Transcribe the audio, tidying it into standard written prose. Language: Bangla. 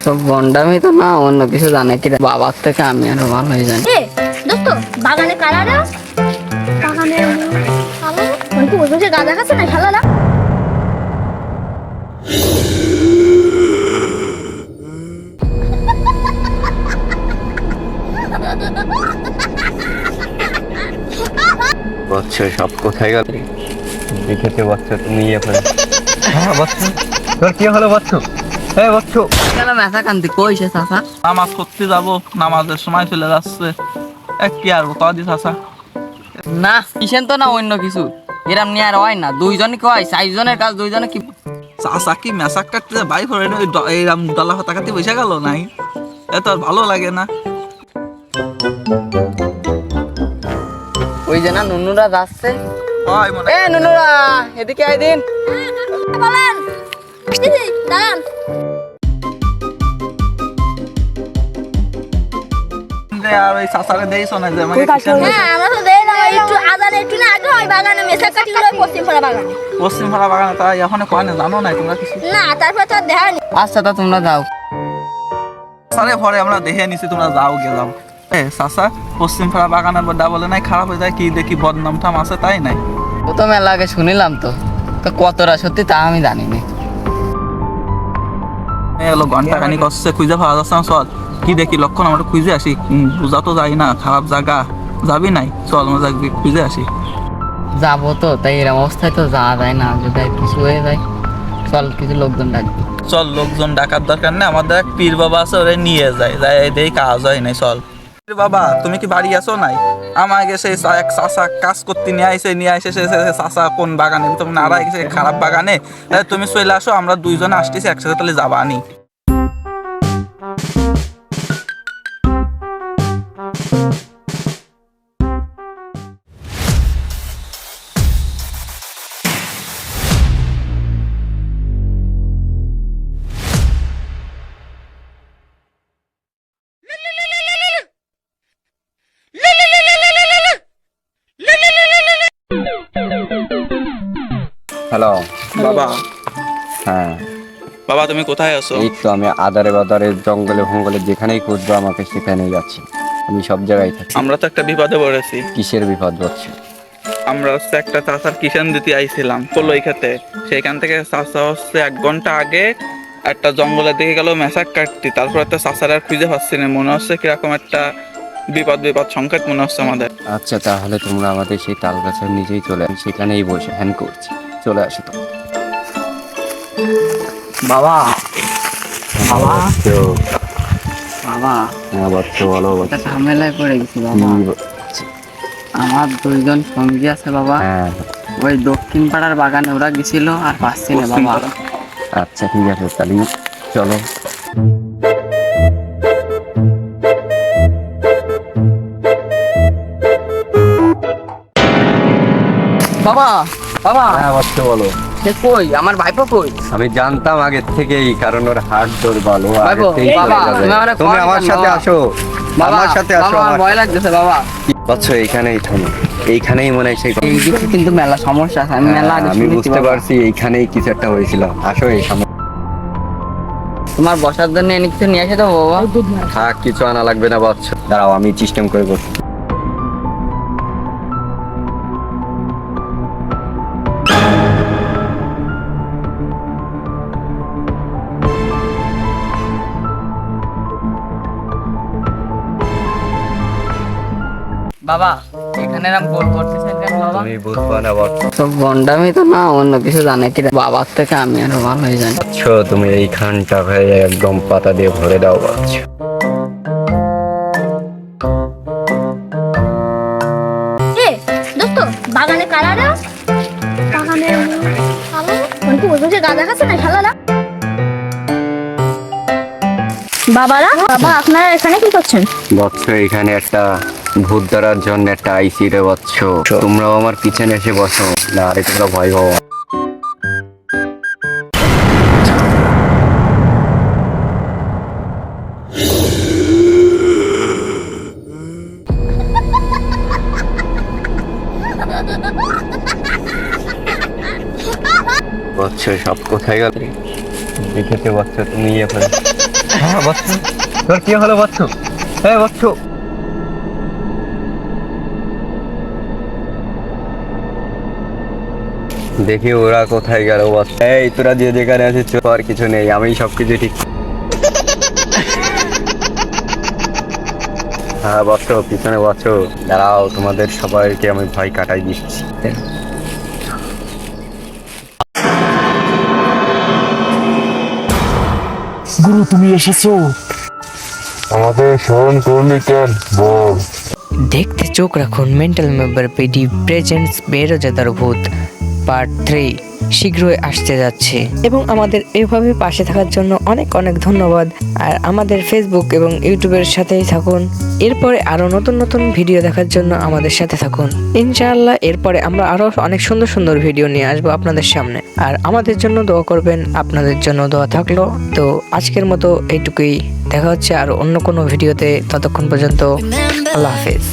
তো বন্ডামি তো না, অন্য কিছু জানে কি বাবার থেকে আমি আরো ভালো হয়ে জানি। দোস্ত বাগানে কারারা বাগানে কালো কোন ওই যে গাঁদা গাছ না খালালা বাচ্চা সব কোথায় গেল? দেখেছে বাচ্চা তুমি এখন। হ্যাঁ বাচ্চা, তোর কি হলো বাচ্চা? হ্যাঁ বাচ্চা, কেন মেসা কান্তি কইছে চাচা? নামাজ করতে যাব, নামাজের সময় চলে যাচ্ছে। কি আর কদি চাচা? না কিসেন তো না অন্য কিছু, এরম নিয়ে আর হয় না। দুইজনে কয় 4 জনের কাজ, দুইজনে কি চাচা কি মেসাক কাটতে বাই ফোরে এইরাম ডলা হতা কাটি বসে গেল নাই? এত আর ভালো লাগে না। ওই যে না নুনুরা যাচ্ছে। হয় মনে এ নুনুরা এদিকে আয় দিন। বলেন দিদি দাঁড়ান আর ওই চাচারে দেইছ না যে আমাকে হ্যাঁ আমরা তো দেই না একটু আদান একটু না আগে হয় বাগানে মেসা কাটি গুলো পশ্চিম পাড়া বাগানে পশ্চিম পাড়া বাগানে তাই এখন কয় না, জানো না তোমরা কিছু? না তারপর তো আর দেখা নেই আচ্ছা তা তোমরা যাও। সারে পরে আমরা দেখে নিছি, তোমরা যাও গেলাম। চাচা পশ্চিম পাড়া বাগানের বড্ডা বলে নাই খারাপ হয়ে যায়, কি দেখি বদনাম টাম আছে তাই নাই? ও তো মেলা আগে শুনিলাম, তো তো কতটা সত্যি তা আমি জানি না। এগুলো ঘন্টা খানি করছে, খুঁজে পাওয়া যাচ্ছে না। চল কি দেখি লক্ষণ, আমরা খুঁজে আসি। বুঝা তো যাই না, খারাপ জায়গা যাবি নাই, চল আমরা যাবি খুঁজে আসি। যাবো তো, তাই এরকম অবস্থায় তো যাওয়া যায় না, যদি কিছু হয়ে যায়। চল কিছু লোকজন ডাকবি। চল লোকজন ডাকার দরকার নেই, আমাদের এক পীর বাবা আছে, ওরে নিয়ে যায় যাই দেখি কাজ হয় নাই। চল পীর বাবা, তুমি কি বাড়ি আছো নাই? আমাকে সেই এক চাষা কাজ করতে নিয়ে আইসে সে চাষা কোন বাগানে, তুমি নাড়া গেছে খারাপ বাগানে। তাহলে তুমি চলে আসো, আমরা দুইজনে আসতেছি একসাথে, তাহলে যাবা আনি। হ্যালো বাবা, হ্যাঁ বাবা তুমি কোথায় আছো? এই তো আমি আদারে বাদারে জঙ্গলে ভঙ্গলে যেখানেই খুঁজবো আমাকে সেখানেই যাচ্ছি। আমি সব জায়গায় থাকি। আমরা তো একটা বিপদে পড়েছি। কিসের বিপদ হচ্ছে? আমরা হচ্ছে একটা চাষার কিষান দিতে আইছিলাম কলই খেতে, সেখান থেকে চাষা হচ্ছে 1 ঘন্টা আগে একটা জঙ্গলের দিকে গেল মেসাক কাটতে। তারপর একটা চাষার আর খুঁজে পাচ্ছি না, মনে হচ্ছে কিরকম একটা বিপদ সংকেত মনে হচ্ছে আমাদের। আচ্ছা তাহলে তোমরা আমাদের সেই তাল গাছের নিচেই চলে, আমি সেখানেই বসে হ্যান করছি, চলে আসো তো। বাবা বাবা তো বাবা, হ্যাঁ বাচ্চা বলো একটা ঝামেলায় পড়ে গেছি বাবা। কি? আমার 2 জন সঙ্গী আছে বাবা, হ্যাঁ ওই দক্ষিণ পাড়ার বাগানে ওরা গেছিল, আর পাচ্ছি না পশ্চিম বাবা। পাড়া। আচ্ছা ঠিক আছে তাহলে চলো। বাবা বাবা, হ্যাঁ বাচ্চা বলো। সে কই? আমার ভাইপো কই? আমি জানতাম আগের থেকেই, কারণ ওর হাট দুর্বল, ও ভাইপো, আগের থেকেই বাবা, চলে যাবে। তুমি তুমি আমারে আমার কল সাথে দাও। আসো, বাবা আমার সাথে আসো। বাবা, আমার ভয় লাগতেছে বাবা। বাচ্চা এইখানেই থামো, এইখানেই মনে হয় সেই এই দিকে কিন্তু মেলা সমস্যা আছে, আমি মেলা আগে আমি শুনেছি বুঝতে বাবা। পারছি এইখানেই কিছু একটা হয়েছিল। আসো এই সামনে তোমার বসার জন্য এনে কিছু নিয়ে আসে তো বাবা। থাক, কিছু আনা লাগবে না বাচ্চা, দাঁড়াও আমি সিস্টেম করে বসি। বাবা এখানে এরকম গোল করতেছেন কেন বাবা? তুমি বুঝবা না বাচ্চা, তো বন্ডামি তো না, অন্য কিছু জানে কি বাবার থেকে আমি আরো ভালো হয়ে জানি। তুমি এইখানটা হয়ে একদম পাতা দিয়ে ভরে দাও বাচ্চা। দোস্ত বাগানে কারারা বাগানে কালো কোন ওই যে গাঁদা গাছ না খালালা বাবারা বাবা আপনারা এখানে কি করছেন? বাচ্চা এখানে একটা ভূত ধরার জন্য একটা আইসি রে বাচ্চা, তোমরাও আমার পিছনে এসে বসো, না আরে তোমরা ভয় পাও। বাচ্চা সব কোথায় গেল? দেখেছে বাচ্চা তুমি এখন। হ্যাঁ বৎস, তোর কি হলো বৎস? হ্যাঁ বৎস, দেখি ওরা কোথায় গেল বৎস। এই তোরা যে যেখানে আছিস চল, আর কিছু নেই, আমি সবকিছু ঠিক। হ্যাঁ বৎস, পিছনে বৎস, দাঁড়াও, তোমাদের সবাইকে আমি ভয় কাটাই দিচ্ছি। গুরু তুমি এসেছো, আমাদের স্মরণ করলি কেন বল? দেখতে চোখ রাখুন মেন্টাল মেম্বার পিডি প্রেজেন্টস বেরোজাদার ভূত পার্ট 3 শীঘ্রই আসতে যাচ্ছে। এবং আমাদের এভাবে পাশে থাকার জন্য অনেক অনেক ধন্যবাদ। আর আমাদের ফেসবুক এবং ইউটিউবের সাথেই থাকুন। এরপরে আরো নতুন নতুন ভিডিও দেখার জন্য আমাদের সাথে থাকুন ইনশাআল্লাহ। এরপরে আমরা আরো অনেক সুন্দর সুন্দর ভিডিও নিয়ে আসবো আপনাদের সামনে। আর আমাদের জন্য দোয়া করবেন, আপনাদের জন্য দোয়া থাকলো। তো আজকের মতো এইটুকুই, দেখা হচ্ছে আর অন্য কোনো ভিডিওতে। ততক্ষণ পর্যন্ত আল্লাহ হাফেজ।